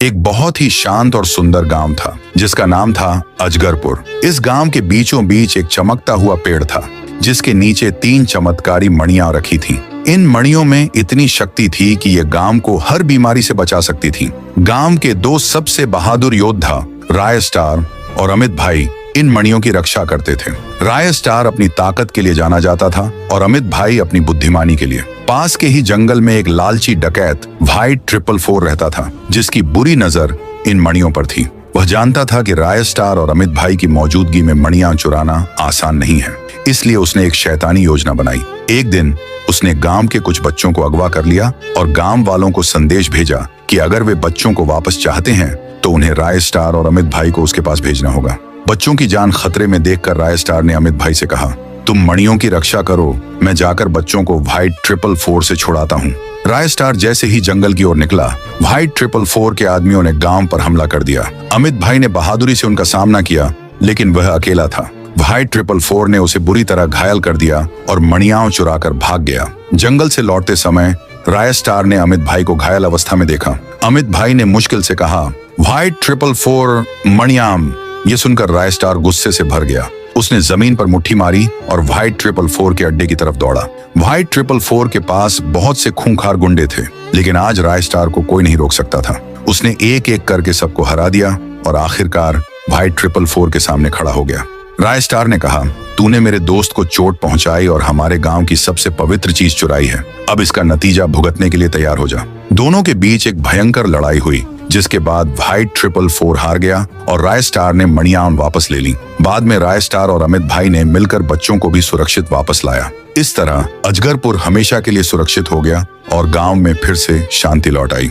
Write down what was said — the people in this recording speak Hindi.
एक बहुत ही शांत और सुंदर गांव था जिसका नाम था अजगरपुर। इस गांव के बीचों बीच एक चमकता हुआ पेड़ था जिसके नीचे 3 चमत्कारी मणियां रखी थीं। इन मणियों में इतनी शक्ति थी कि यह गांव को हर बीमारी से बचा सकती थी। गांव के 2 सबसे बहादुर योद्धा राय स्टार और अमित भाई इन मणियों की रक्षा करते थे। राय स्टार अपनी ताकत के लिए जाना जाता था और अमित भाई अपनी बुद्धिमानी के लिए। पास के ही जंगल में एक लालची डकैत व्हाइट 444 रहता था जिसकी बुरी नजर इन मणियों पर थी। वह जानता था कि राय स्टार और अमित भाई की मौजूदगी में मणियां चुराना आसान नहीं है, इसलिए उसने एक शैतानी योजना बनाई। एक दिन उसने गांव के कुछ बच्चों को अगवा कर लिया और गांव वालों को संदेश भेजा कि अगर वे बच्चों को वापस चाहते हैं तो उन्हें राय स्टार और अमित भाई को उसके पास भेजना होगा। बच्चों की जान खतरे में देखकर राय स्टार ने अमित भाई से कहा, तुम मणियों की रक्षा करो, मैं जाकर बच्चों को व्हाइट 444 से छुड़ाता हूँ। राय स्टार जैसे ही जंगल की ओर निकला, व्हाइट 444 के आदमियों ने गांव पर हमला कर दिया। अमित भाई ने बहादुरी से उनका सामना किया, लेकिन वह अकेला था। व्हाइट 444 ने उसे बुरी तरह घायल कर दिया और मणियां चुराकर भाग गया। जंगल से लौटते समय राय स्टार ने अमित भाई को घायल अवस्था में देखा। अमित भाई ने मुश्किल से कहा, व्हाइट 444 मणियां। ये सुनकर राय स्टार गुस्से से भर गया। उसने जमीन पर मुट्ठी मारी और व्हाइट 444 के अड्डे की तरफ दौड़ा। व्हाइट 444 के पास बहुत से खूंखार गुंडे थे, लेकिन आज राय स्टार को कोई नहीं रोक सकता था। उसने एक एक करके सबको हरा दिया और आखिरकार व्हाइट 444 के सामने खड़ा हो गया। राय स्टार ने कहा, तूने मेरे दोस्त को चोट पहुंचाई और हमारे गांव की सबसे पवित्र चीज चुराई है। अब इसका नतीजा भुगतने के लिए तैयार हो जा। दोनों के बीच एक भयंकर लड़ाई हुई, जिसके बाद व्हाइट 444 हार गया और राय स्टार ने मणियां वापस ले ली। बाद में राय स्टार और अमित भाई ने मिलकर बच्चों को भी सुरक्षित वापस लाया। इस तरह अजगरपुर हमेशा के लिए सुरक्षित हो गया और गांव में फिर से शांति लौट आई।